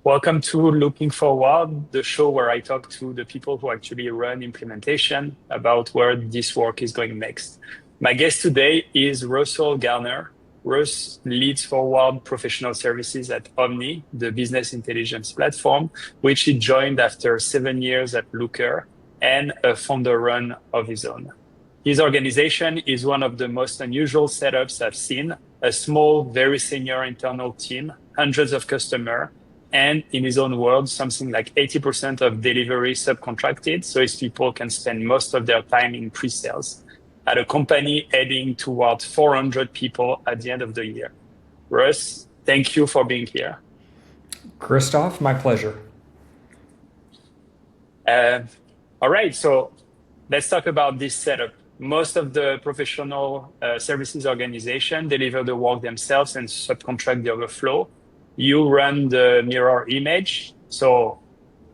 Welcome to Looking Forward, the show where I talk to the people who actually run implementation about where this work is going next. My guest today is Russell Garner. Russ leads Forward Professional Services at Omni, the business intelligence platform, which he joined after 7 years at Looker and a founder run of his own. His organization is one of the most unusual setups I've seen, a small, very senior internal team, hundreds of customers, and in his own words, something like 80% of delivery subcontracted, so his people can spend most of their time in pre-sales at a company heading towards 400 people at the end of the year. Russ, thank you for being here. Christoph, my pleasure. Uh, all right, so let's talk about this setup. Most of the professional services organization deliver the work themselves and subcontract the overflow. You run the mirror image. So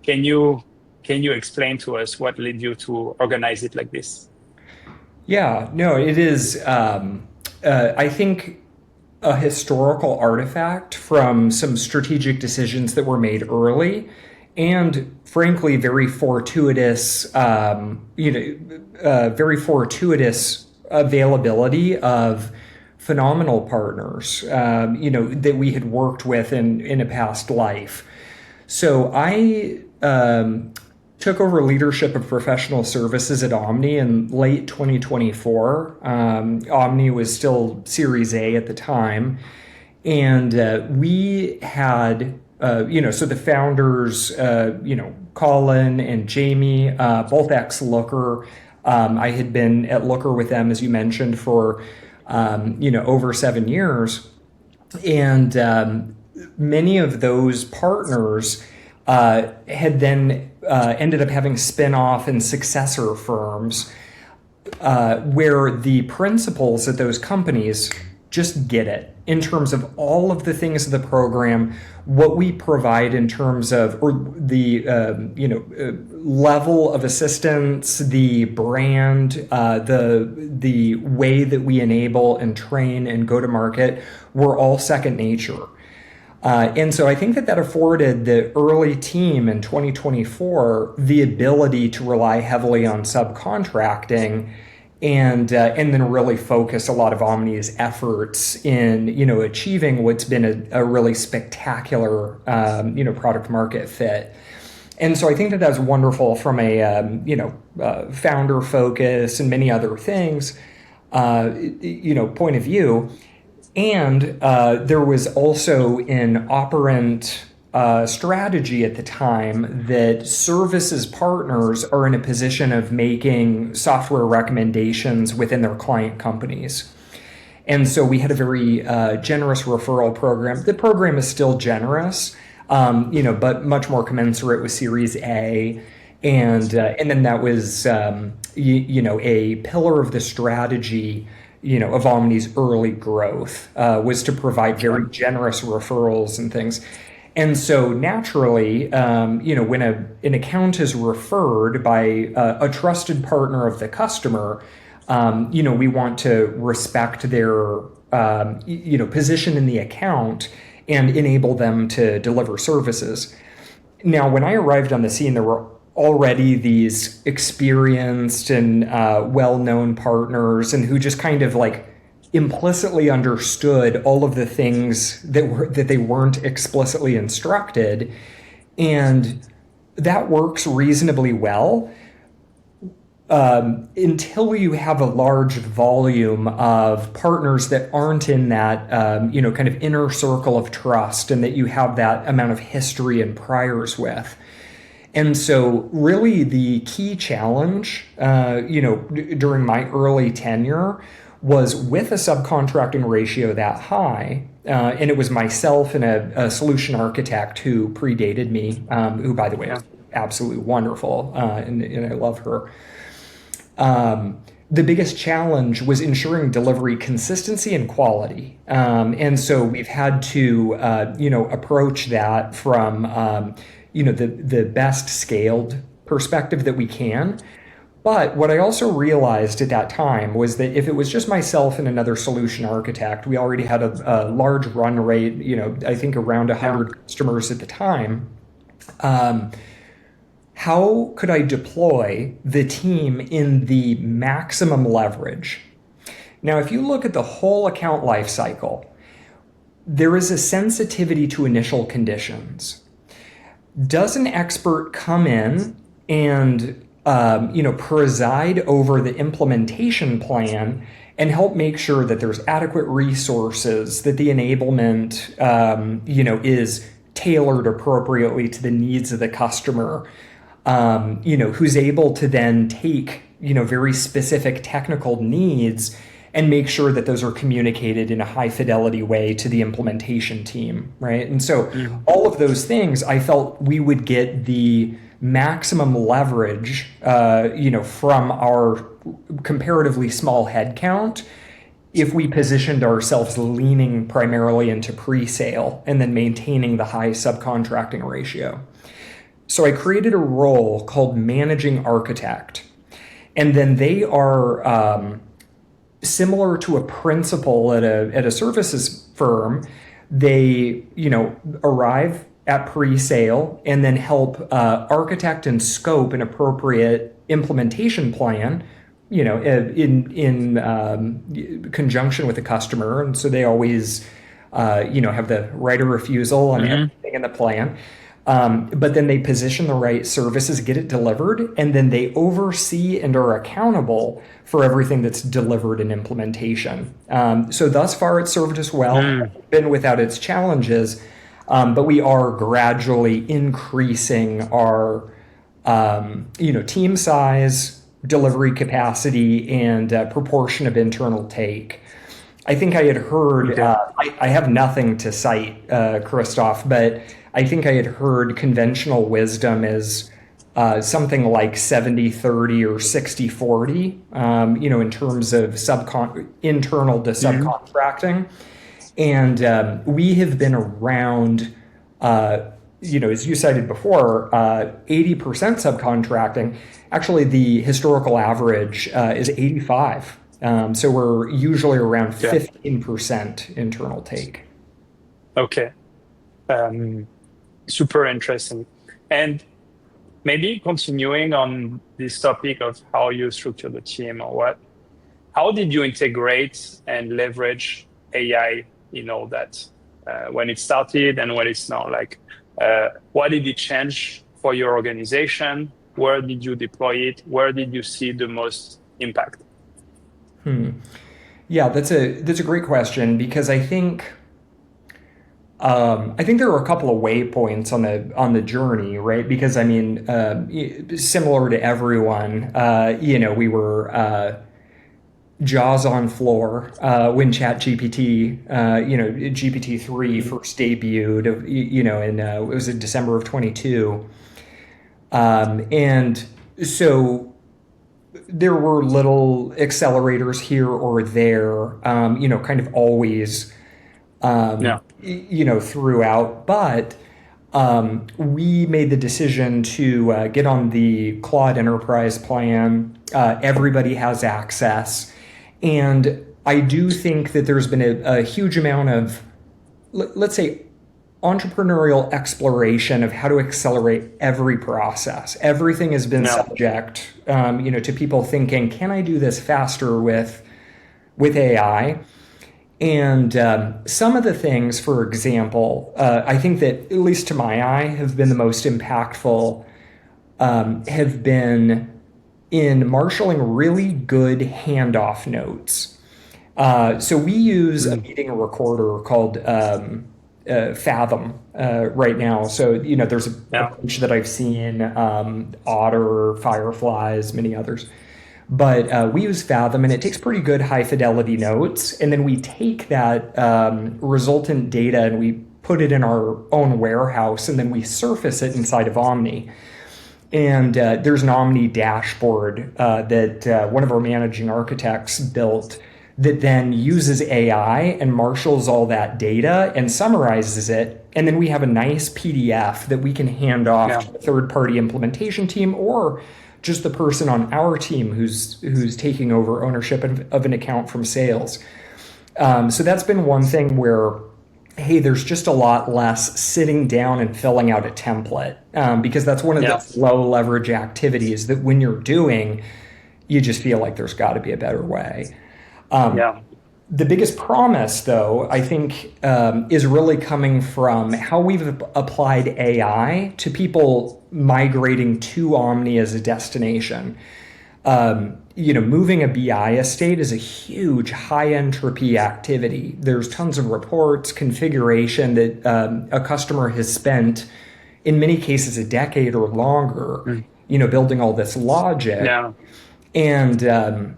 can you explain to us what led you to organize it like this? Yeah, no, it is, I think, a historical artifact from some strategic decisions that were made early and frankly very fortuitous availability of phenomenal partners, that we had worked with in a past life. So I took over leadership of professional services at Omni in late 2024. Omni was still Series A at the time. And we had, so the founders, Colin and Jamie, both ex-Looker. I had been at Looker with them, as you mentioned, for, over 7 years. And many of those partners had then ended up having spin-off and successor firms where the principals at those companies just get it in terms of all of the things of the program, what we provide in terms of or the level of assistance, the brand, the way that we enable and train and go to market, we're all second nature. And so I think that afforded the early team in 2024 the ability to rely heavily on subcontracting and then really focus a lot of Omni's efforts in achieving what's been a really spectacular product market fit. And so I think that that's wonderful from a founder focus and many other things point of view. And there was also an operant strategy at the time that services partners are in a position of making software recommendations within their client companies. And so we had a very generous referral program. The program is still generous, but much more commensurate with Series A. And then that was, a pillar of the strategy of Omni's early growth was to provide very generous referrals and things. And so naturally, when an account is referred by a trusted partner of the customer, we want to respect their, position in the account and enable them to deliver services. Now, when I arrived on the scene, there were already these experienced and well-known partners and who just kind of like implicitly understood all of the things that they weren't explicitly instructed, and that works reasonably well until you have a large volume of partners that aren't in that kind of inner circle of trust and that you have that amount of history and priors with. And so really the key challenge, during my early tenure was with a subcontracting ratio that high, and it was myself and a solution architect who predated me, who, by the way, is absolutely wonderful, and I love her. The biggest challenge was ensuring delivery consistency and quality. And so we've had to, approach that from, the best scaled perspective that we can. But what I also realized at that time was that if it was just myself and another solution architect, we already had a large run rate, I think around Yeah. 100 customers at the time. Um, how could I deploy the team in the maximum leverage? Now, if you look at the whole account lifecycle, there is a sensitivity to initial conditions. Does an expert come in and preside over the implementation plan and help make sure that there's adequate resources, that the enablement is tailored appropriately to the needs of the customer, who's able to then take very specific technical needs and make sure that those are communicated in a high fidelity way to the implementation team, right? And so all of those things, I felt we would get the maximum leverage, from our comparatively small headcount if we positioned ourselves leaning primarily into pre-sale and then maintaining the high subcontracting ratio. So I created a role called managing architect, and then they are similar to a principal at a services firm. They arrive at pre-sale and then help architect and scope an appropriate implementation plan, in conjunction with the customer. And so they always have the right of refusal on everything in the plan. But then they position the right services, get it delivered, and then they oversee and are accountable for everything that's delivered in implementation. So thus far, it's served us well, been without its challenges, but we are gradually increasing our team size, delivery capacity, and proportion of internal take. I think I had heard, I have nothing to cite, Christoph, but I think I had heard conventional wisdom is something like 70-30 or 60-40, in terms of internal to subcontracting. And we have been around, as you cited before, 80% subcontracting. Actually, the historical average is 85. So we're usually around 15% internal take. Okay. Super interesting. And maybe continuing on this topic of how you structure the team or what, how did you integrate and leverage AI in all that when it started and when it's now? Like, what did it change for your organization? Where did you deploy it? Where did you see the most impact? Yeah, that's a great question, because I think there are a couple of waypoints on the journey, right? Because I mean, similar to everyone, we were jaws on floor when ChatGPT, GPT-3 first debuted, and it was in December of 22, and so there were little accelerators here or there, kind of always. Throughout, but we made the decision to get on the Claude Enterprise plan. Everybody has access, and I do think that there's been a huge amount of, let's say, entrepreneurial exploration of how to accelerate every process. Everything has been subject, to people thinking, can I do this faster with AI? And some of the things, for example, I think that, at least to my eye, have been the most impactful, have been in marshaling really good handoff notes. So we use a meeting recorder called Fathom right now. So, there's a bunch that I've seen, Otter, Fireflies, many others. But we use Fathom, and it takes pretty good high fidelity notes. And then we take that resultant data and we put it in our own warehouse, and then we surface it inside of Omni. And there's an Omni dashboard that one of our managing architects built that then uses AI and marshals all that data and summarizes it. And then we have a nice PDF that we can hand off to a third-party implementation team or just the person on our team who's taking over ownership of an account from sales. So that's been one thing where, hey, there's just a lot less sitting down and filling out a template, because that's one of the low leverage activities that when you're doing, you just feel like there's got to be a better way. The biggest promise, though, I think, is really coming from how we've applied AI to people migrating to Omni as a destination. Moving a BI estate is a huge high entropy activity. There's tons of reports, configuration that a customer has spent, in many cases, a decade or longer, building all this logic. And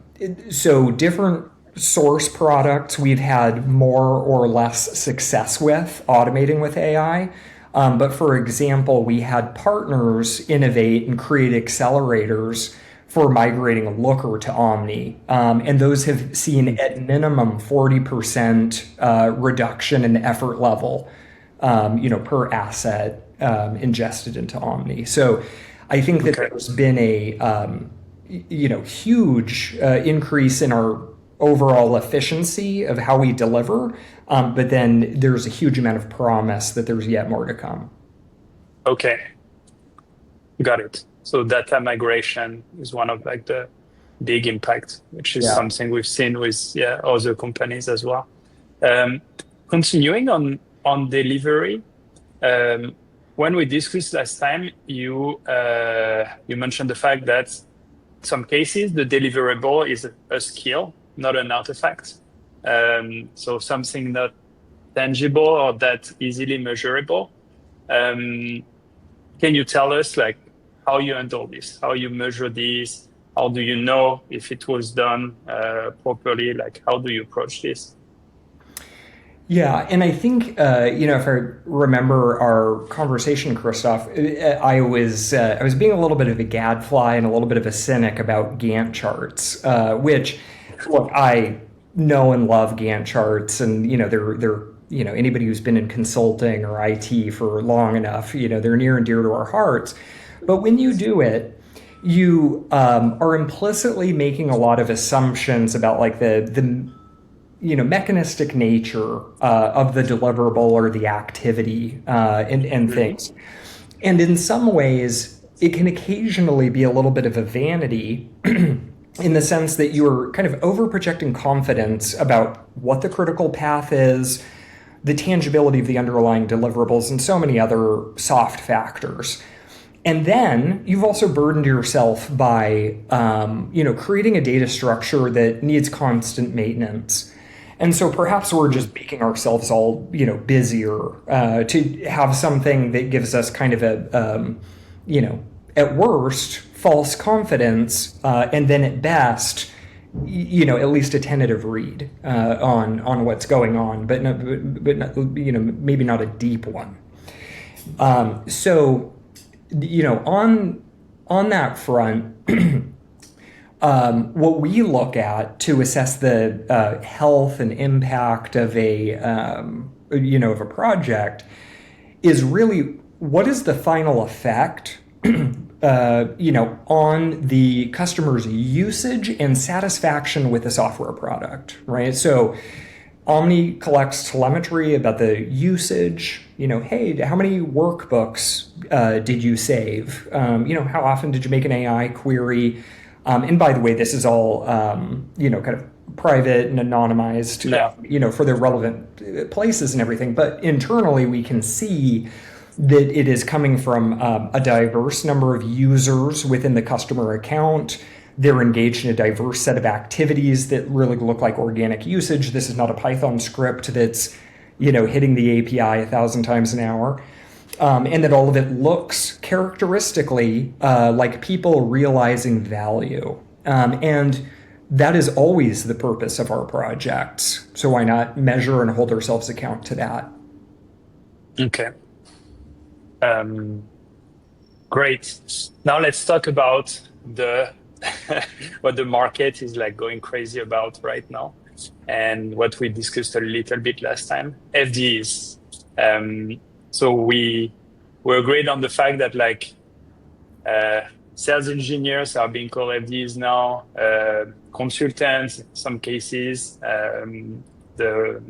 so different source products we've had more or less success with automating with AI. But for example, we had partners innovate and create accelerators for migrating Looker to Omni. And those have seen at minimum 40% reduction in effort level, per asset ingested into Omni. So I think that there's been a huge increase in our overall efficiency of how we deliver, but then there's a huge amount of promise that there's yet more to come. Okay, got it. So data migration is one of like the big impact, which is something we've seen with other companies as well. Continuing on delivery, when we discussed last time, you mentioned the fact that some cases the deliverable is a skill, not an artifact. So something not tangible or that easily measurable. Can you tell us like how you handle this, how you measure this? How do you know if it was done properly? Like, how do you approach this? Yeah, and I think if I remember our conversation, Christoph, I was being a little bit of a gadfly and a little bit of a cynic about Gantt charts, which, look, I know and love Gantt charts, and they're anybody who's been in consulting or IT for long enough, they're near and dear to our hearts. But when you do it, you are implicitly making a lot of assumptions about like the mechanistic nature of the deliverable or the activity and things. And in some ways, it can occasionally be a little bit of a vanity in the sense that you're kind of over-projecting confidence about what the critical path is, the tangibility of the underlying deliverables, and so many other soft factors. And then you've also burdened yourself by, creating a data structure that needs constant maintenance. And so perhaps we're just making ourselves all, busier to have something that gives us kind of a, at worst, false confidence, and then at best, at least a tentative read on what's going on, but maybe not a deep one. So, on that front. What we look at to assess the health and impact of of a project is really what is the final effect, on the customer's usage and satisfaction with the software product, right? So Omni collects telemetry about the usage. Hey, how many workbooks did you save? How often did you make an AI query? And by the way, this is all, kind of private and anonymized, for the relevant places and everything. But internally, we can see that it is coming from a diverse number of users within the customer account. They're engaged in a diverse set of activities that really look like organic usage. This is not a Python script that's, hitting the API 1,000 times an hour. And that all of it looks characteristically like people realizing value. And that is always the purpose of our projects. So why not measure and hold ourselves account to that? Okay. Great. Now let's talk about what the market is like going crazy about right now, and what we discussed a little bit last time, FDEs. So we agreed on the fact that sales engineers are being called FDs now, consultants in some cases. The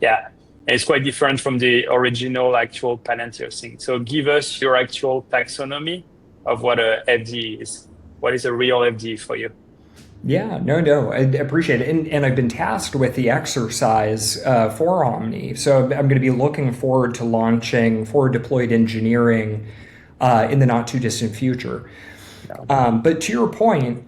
yeah, and it's quite different from the original actual Palantir thing. So give us your actual taxonomy of what a FD is. What is a real FD for you? Yeah, no, I appreciate it. And I've been tasked with the exercise for Omni. So I'm going to be looking forward to launching forward deployed engineering in the not too distant future. But to your point,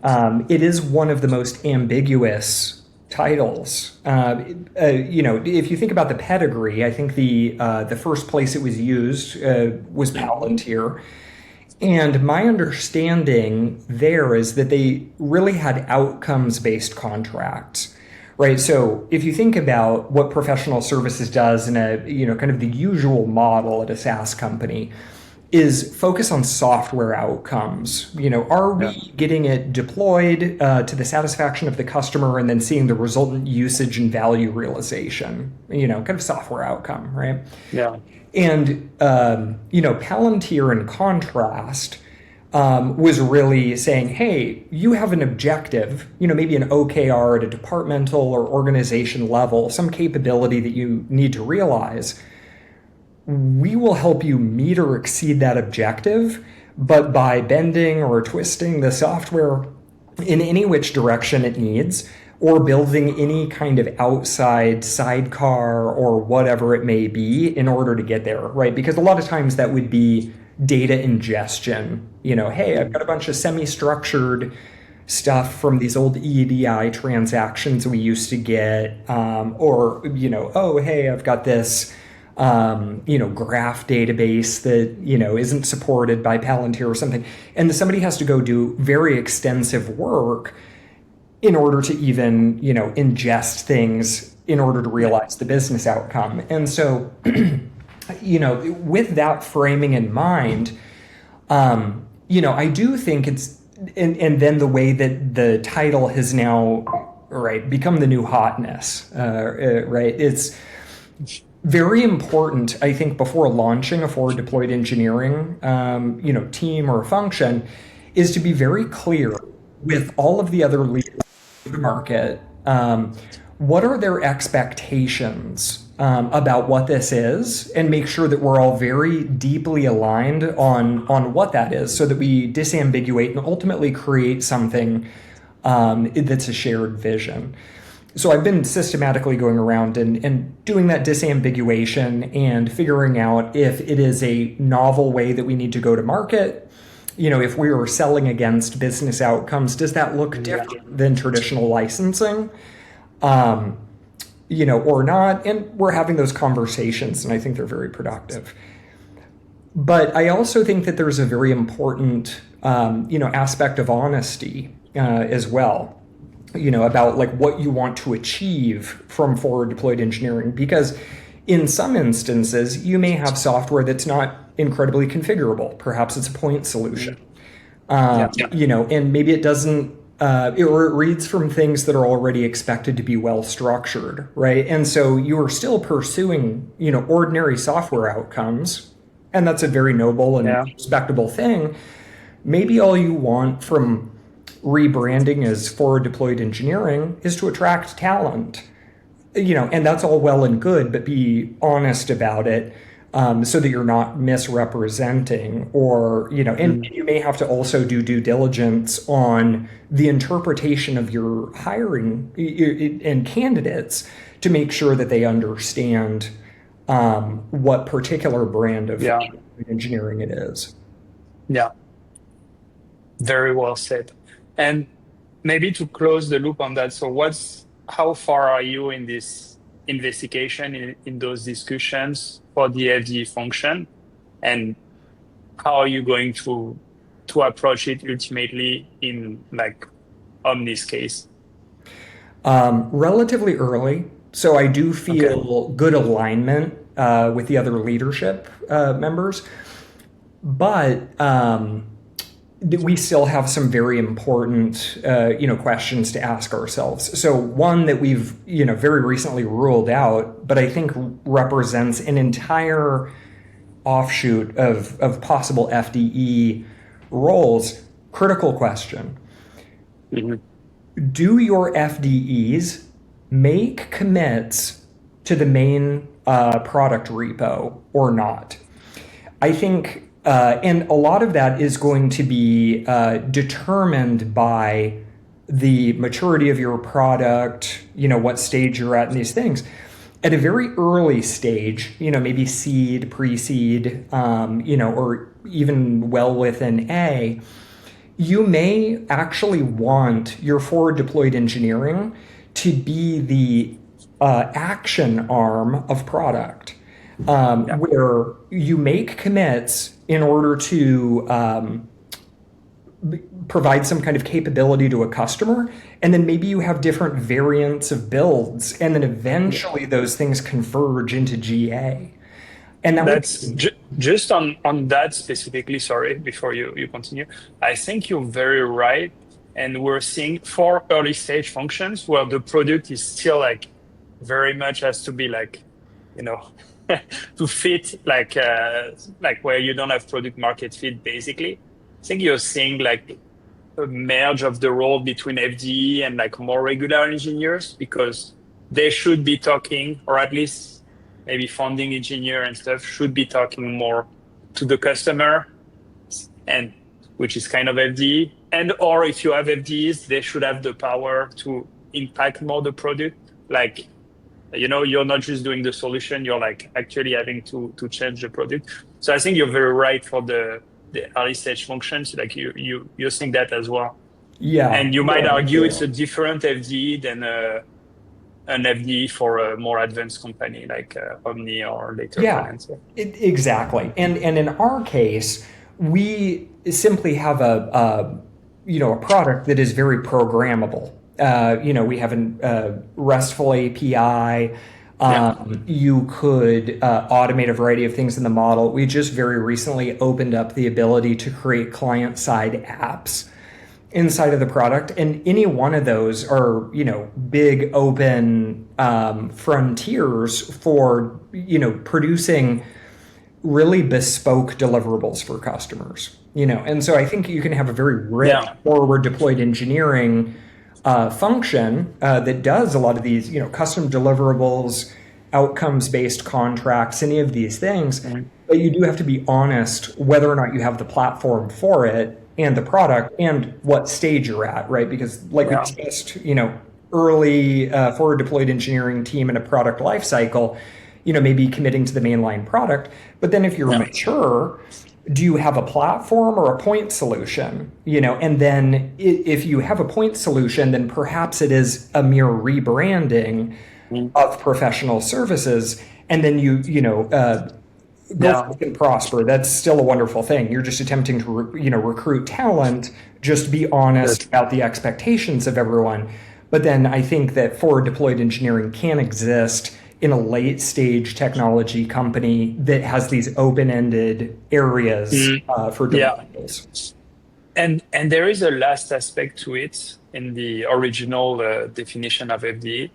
it is one of the most ambiguous titles. If you think about the pedigree, I think the first place it was used was Palantir. And my understanding there is that they really had outcomes-based contracts, right? So if you think about what professional services does in a, kind of the usual model at a SaaS company is focus on software outcomes. Are we getting it deployed to the satisfaction of the customer and then seeing the resultant usage and value realization, kind of software outcome, right? Yeah. And, Palantir, in contrast, was really saying, hey, you have an objective, maybe an OKR at a departmental or organization level, some capability that you need to realize. We will help you meet or exceed that objective, but by bending or twisting the software in any which direction it needs, or building any kind of outside sidecar or whatever it may be in order to get there, right? Because a lot of times that would be data ingestion. Hey, I've got a bunch of semi-structured stuff from these old EDI transactions we used to get, oh, hey, I've got this, graph database that, isn't supported by Palantir or something. And somebody has to go do very extensive work in order to even, ingest things in order to realize the business outcome. And so, with that framing in mind, I do think it's, and then the way that the title has now, become the new hotness, It's very important, I think, before launching a forward deployed engineering, team or function, is to be very clear with all of the other leaders in the market. What are their expectations about what this is, and make sure that we're all very deeply aligned on what that is, so that we disambiguate and ultimately create something that's a shared vision. So I've been systematically going around and doing that disambiguation and figuring out if it is a novel way that we need to go to market. If we are selling against business outcomes, does that look different than traditional licensing? Or not? And we're having those conversations, and I think they're very productive. But I also think that there's a very important, aspect of honesty as well. About like what you want to achieve from forward deployed engineering, because in some instances you may have software that's not incredibly configurable. Perhaps it's a point solution, and maybe it doesn't, it reads from things that are already expected to be well structured, right? And so you are still pursuing, ordinary software outcomes, and that's a very noble and respectable thing. Maybe all you want from rebranding as forward deployed engineering is to attract talent, and that's all well and good, but be honest about it, so that you're not misrepresenting, or, and you may have to also do due diligence on the interpretation of your hiring and candidates to make sure that they understand what particular brand of engineering it is. Yeah. Very well said. And maybe to close the loop on that, so how far are you in this investigation, in those discussions for the FD function, and how are you going to approach it ultimately in like Omni's case? Relatively early, so I do feel good alignment with the other leadership members, but we still have some very important, questions to ask ourselves. So one that we've, very recently ruled out, but I think represents an entire offshoot of possible FDE roles, critical question. Mhm. Do your FDEs make commits to the main product repo or not? I think, and a lot of that is going to be determined by the maturity of your product, what stage you're at in these things. At a very early stage, maybe seed, pre-seed, or even well within A, you may actually want your forward deployed engineering to be the action arm of product, where you make commits in order to provide some kind of capability to a customer, and then maybe you have different variants of builds, and then eventually those things converge into GA. And That's just on that specifically. Sorry, before you continue, I think you're very right, and we're seeing for early stage functions where the product is still like very much has to be like, you know, to fit like where you don't have product market fit basically. I think you're seeing like a merge of the role between FDE and like more regular engineers because they should be talking, or at least maybe founding engineer and stuff should be talking more to the customer, and which is kind of FDE. And or if you have FDEs, they should have the power to impact more the product. Like, you're not just doing the solution, you're like actually having to change the product. So I think you're very right for the early stage functions. Like you're seeing that as well. yeah, And you might argue it's a different FDE than an FDE for a more advanced company like Omni or later Palantir. Exactly. And in our case, we simply have a product that is very programmable. We have a RESTful API. You could automate a variety of things in the model. We just very recently opened up the ability to create client-side apps inside of the product, and any one of those are big open frontiers for producing really bespoke deliverables for customers. And so I think you can have a very rich forward deployed engineering function that does a lot of these custom deliverables, outcomes based contracts, any of these things. But you do have to be honest whether or not you have the platform for it and the product and what stage you're at, right? Because we discussed, early forward deployed engineering team in a product lifecycle, maybe committing to the mainline product. But then if you're mature, do you have a platform or a point solution? And then if you have a point solution, then perhaps it is a mere rebranding of professional services. And then you go and prosper. That's still a wonderful thing. You're just attempting to recruit talent. Just be honest about the expectations of everyone. But then I think that forward deployed engineering can exist in a late stage technology company that has these open-ended areas for deliverables. And there is a last aspect to it in the original definition of FDE.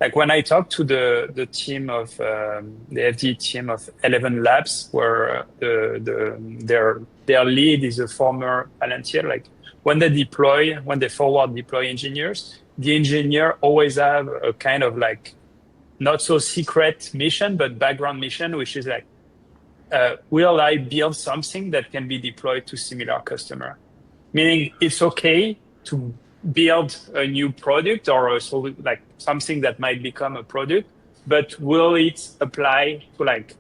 Like when I talked to the team of the FDE team of 11 Labs, where their lead is a former Palantir. Like when they forward deploy engineers, the engineer always have a kind of like not so secret mission, but background mission, which is like, will I build something that can be deployed to similar customer? Meaning it's okay to build a new product or like something that might become a product, but will it apply to like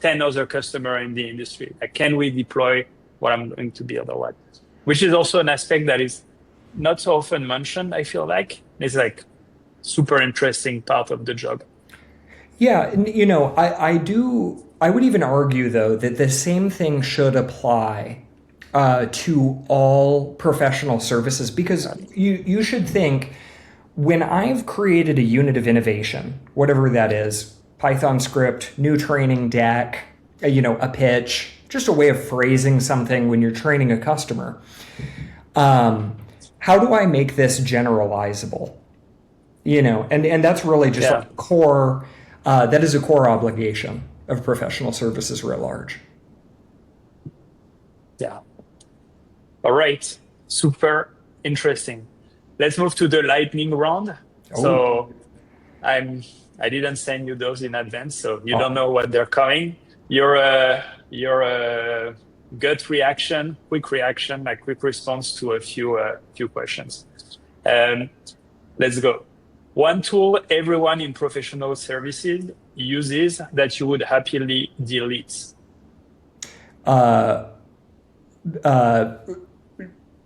10 other customers in the industry? Like, can we deploy what I'm going to build or what? Which is also an aspect that is not so often mentioned, I feel like. It's like super interesting part of the job. Yeah, I would even argue though that the same thing should apply to all professional services, because you should think, when I've created a unit of innovation, whatever that is, Python script, new training deck, a pitch, just a way of phrasing something when you're training a customer. How do I make this generalizable? And that's really just like core. That is a core obligation of professional services writ large. Yeah. All right. Super interesting. Let's move to the lightning round. Oh, So I'm I didn't send you those in advance, so you don't oh, know what they're coming. Your gut reaction, quick reaction, like quick response to a few questions. Um, let's go. One tool everyone in professional services uses that you would happily delete. uh, uh,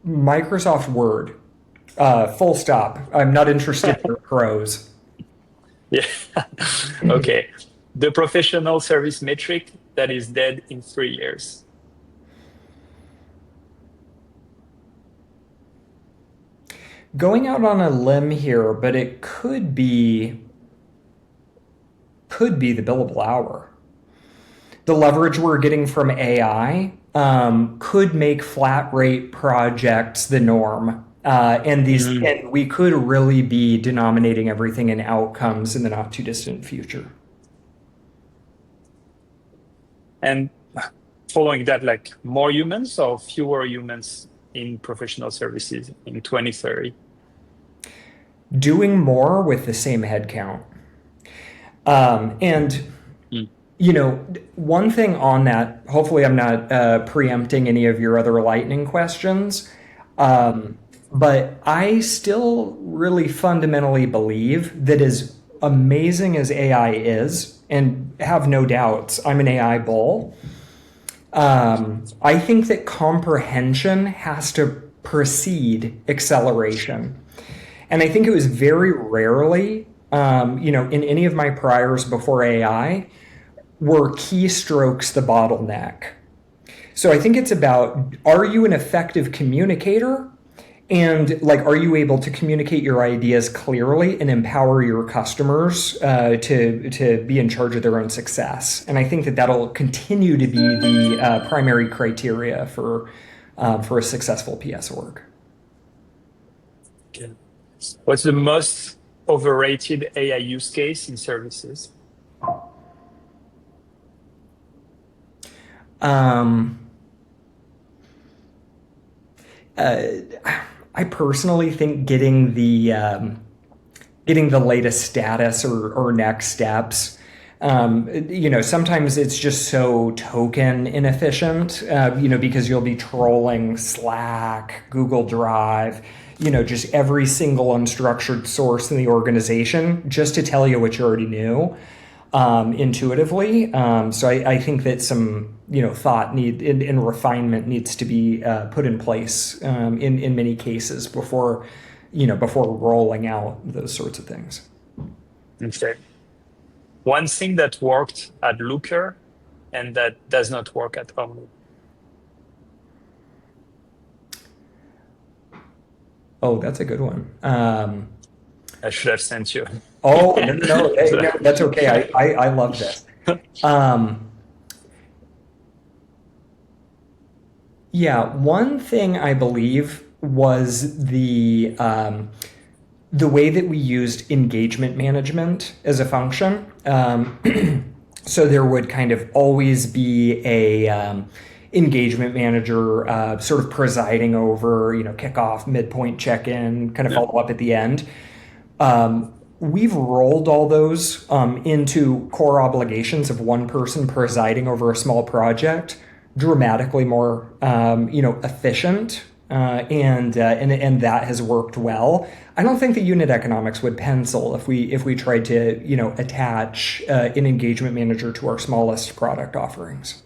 Microsoft Word. Full stop. I'm not interested in the pros. Yeah. Okay. The professional service metric that is dead in 3 years. Going out on a limb here, but it could be the billable hour. The leverage we're getting from AI could make flat rate projects the norm. Mm. And we could really be denominating everything in outcomes in the not too distant future. And following that, like more humans or fewer humans in professional services in 2030? Doing more with the same headcount. And Mm. one thing on that, hopefully I'm not preempting any of your other lightning questions, but I still really fundamentally believe that as amazing as AI is, and have no doubts, I'm an AI bull. I think that comprehension has to precede acceleration. And I think it was very rarely, in any of my priors before AI, were keystrokes the bottleneck. So I think it's about, are you an effective communicator? And like, are you able to communicate your ideas clearly and empower your customers to be in charge of their own success? And I think that that'll continue to be the primary criteria for a successful PS org. Okay. What's the most overrated AI use case in services? Um, uh, I personally think getting the latest status or next steps. Sometimes it's just so token inefficient, because you'll be trolling Slack, Google Drive, just every single unstructured source in the organization just to tell you what you already knew intuitively. So I think that some thought and refinement needs to be put in place in many cases before rolling out those sorts of things. Okay. One thing that worked at Looker and that does not work at Omni. Oh, that's a good one. I should have sent you. Oh, no, no, no, So, no, that's okay. I love this. Um, yeah, one thing I believe was the way that we used engagement management as a function. So there would kind of always be a engagement manager sort of presiding over, kickoff, midpoint check-in, kind of yeah. follow up at the end. We've rolled all those into core obligations of one person presiding over a small project, dramatically more, efficient, and that has worked well. I don't think the unit economics would pencil if we tried to attach an engagement manager to our smallest product offerings.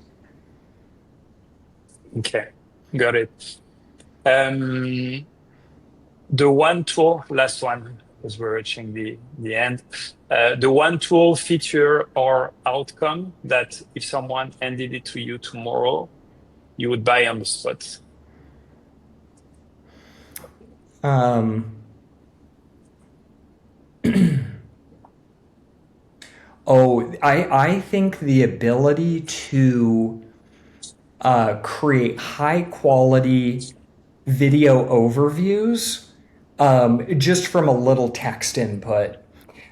Okay, got it. Um, the one tool, last one, because we're reaching the end. The one tool, feature, or outcome that if someone handed it to you tomorrow, you would buy on the spot. Um, oh, I think the ability to create high quality video overviews just from a little text input.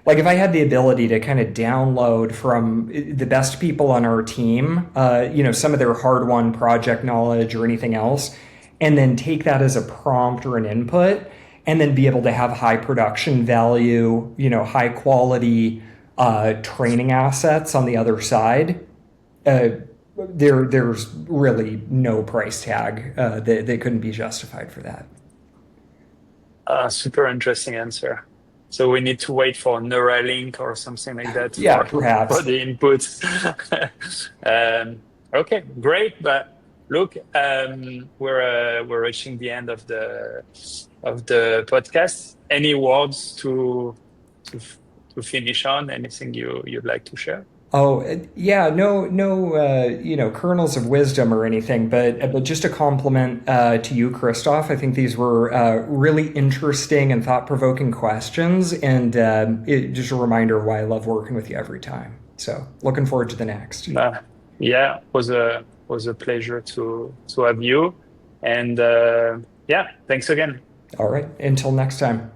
Like if I had the ability to kind of download from the best people on our team, some of their hard won project knowledge or anything else, and then take that as a prompt or an input, and then be able to have high production value, high quality training assets on the other side. There's really no price tag that couldn't be justified for that. Super interesting answer. So we need to wait for Neuralink or something like that Yeah, for perhaps. the inputs. Okay, great. But look, we're reaching the end of the podcast. Any words to to finish on? Anything you'd like to share? Oh, yeah, no, kernels of wisdom or anything, but just a compliment to you, Christoph. I think these were really interesting and thought-provoking questions, and just a reminder why I love working with you every time. So, looking forward to the next. Uh, yeah, was a pleasure to have you, and yeah, thanks again. All right, until next time.